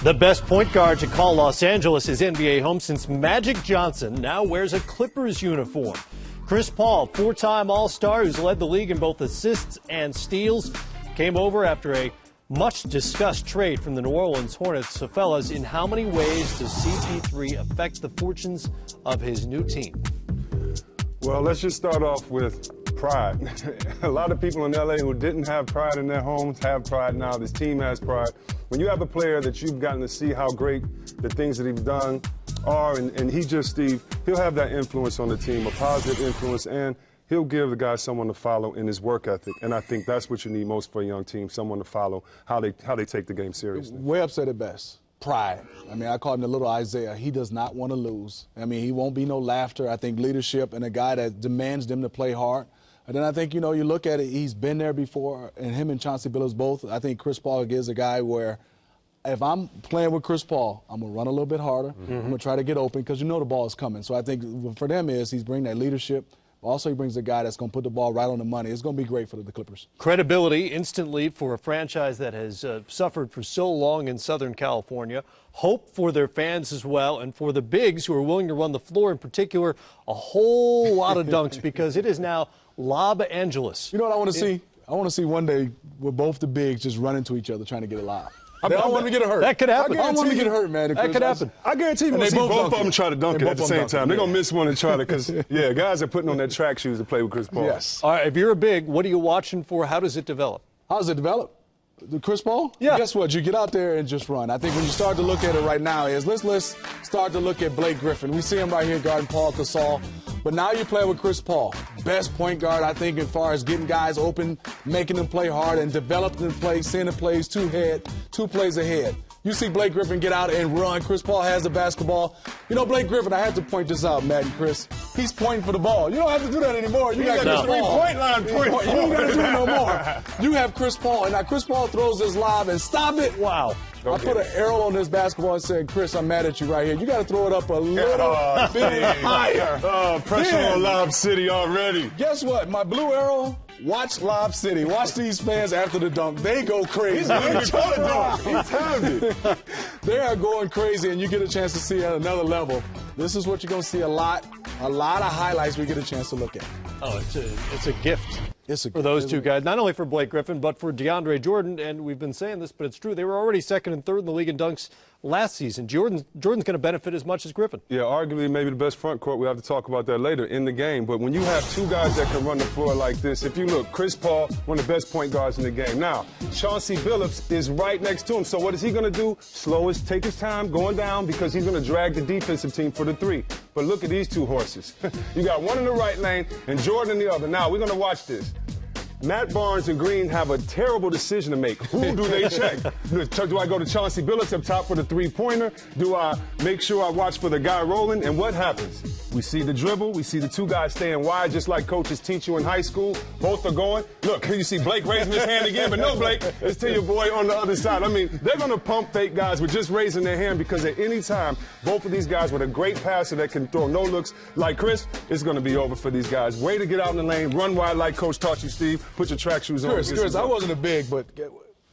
The best point guard to call Los Angeles' NBA home since Magic Johnson now wears a Clippers uniform. Chris Paul, four-time All-Star who's led the league in both assists and steals, came over after a much-discussed trade from the New Orleans Hornets. So, fellas, in how many ways does CP3 affect the fortunes of his new team? Well, let's just start off with pride. A lot of people in L.A. who didn't have pride in their homes have pride now. This team has pride. When you have a player that you've gotten to see how great the things that he's done are, and he just, Steve, he'll have that influence on the team, a positive influence, and he'll give the guy someone to follow in his work ethic. And I think that's what you need most for a young team, someone to follow how they take the game seriously. Webb said it best. Pride. I mean, I call him the little Isaiah. He does not want to lose. I mean, he won't be no laughter. I think leadership and a guy that demands them to play hard. And then I think, you look at it, he's been there before, and him and Chauncey Billups both. I think Chris Paul is a guy where if I'm playing with Chris Paul, I'm going to run a little bit harder. I'm going to try to get open because the ball is coming. So I think for them he's bringing that leadership. Also, he brings a guy that's going to put the ball right on the money. It's going to be great for the Clippers. Credibility instantly for a franchise that has suffered for so long in Southern California. Hope for their fans as well, and for the bigs who are willing to run the floor in particular, a whole lot of dunks because it is now Lob Angeles. You know what I want to see? I want to see one day with both the bigs just run into each other trying to get a lob. I don't want to get hurt. That could happen. I don't want to get hurt, man. That could happen. I guarantee you're going to see both of them try to dunk it at the same time. They're going to miss one and try to because, guys are putting on their track shoes to play with Chris Paul. Yes. All right, if you're a big, what are you watching for? How does it develop? How does it develop? The Chris Paul? Yeah. Guess what? You get out there and just run. I think when you start to look at it right now let's start to look at Blake Griffin. We see him right here guarding Paul Gasol. But now you play with Chris Paul. Best point guard, I think, as far as getting guys open, making them play hard, and developing the play, seeing the plays two plays ahead. You see Blake Griffin get out and run. Chris Paul has the basketball. Blake Griffin, I have to point this out, Matt and Chris. He's pointing for the ball. You don't have to do that anymore. You got the three-point line pointing. You don't got to do it no more. You have Chris Paul, and now Chris Paul throws his lob and stop it. Wow. I put an arrow on this basketball and said, Chris, I'm mad at you right here. You got to throw it up a little bit higher. Oh, pressure on Lob City already. Guess what? My blue arrow, watch Lob City. Watch these fans after the dunk. They go crazy. He timed it. They are going crazy, and you get a chance to see at another level. This is what you're going to see a lot of highlights we get a chance to look at. Oh, it's a gift. It's a for those two guys, not only for Blake Griffin, but for DeAndre Jordan. And we've been saying this, but it's true. They were already second and third in the league in dunks last season. Jordan's going to benefit as much as Griffin. Yeah, arguably maybe the best front court. We'll have to talk about that later in the game. But when you have two guys that can run the floor like this, if you look, Chris Paul, one of the best point guards in the game. Now, Chauncey Billups is right next to him. So what is he going to do? Take his time going down because he's going to drag the defensive team for the three. But look at these two horses. You got one in the right lane and Jordan in the other. Now, we're going to watch this. Matt Barnes and Green have a terrible decision to make. Who do they check? Do I go to Chauncey Billups up top for the three-pointer? Do I make sure I watch for the guy rolling? And what happens? We see the dribble. We see the two guys staying wide, just like coaches teach you in high school. Both are going. Look, you see Blake raising his hand again, but no, Blake, it's to your boy on the other side. I mean, they're going to pump fake guys with just raising their hand because at any time, both of these guys with a great passer that can throw no looks like Chris, it's going to be over for these guys. Way to get out in the lane, run wide like Coach taught you, Steve. Put your track shoes on. Chris, I wasn't a big, but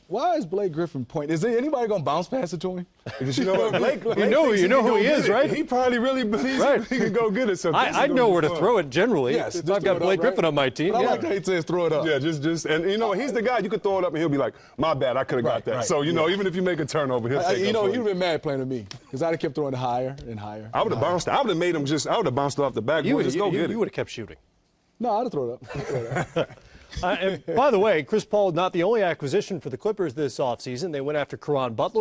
why is Blake Griffin pointing? Is there anybody going to bounce pass it to him? You know what, Blake you know who he is, right? He probably really believes he can go get it. So I know where to throw it generally. Yes, if I've got Blake Griffin on my team. I like how he says throw it up. Yeah, just and he's the guy you could throw it up and he'll be like, my bad, I could have got that. Right. So even if you make a turnover, he'll take it. He'd have been mad playing with me because I'd have kept throwing it higher and higher. I would have bounced. I would have made him I would have bounced off the backboard. Just go get it. You would have kept shooting. No, I'd have thrown it up. And by the way, Chris Paul not the only acquisition for the Clippers this offseason. They went after Caron Butler.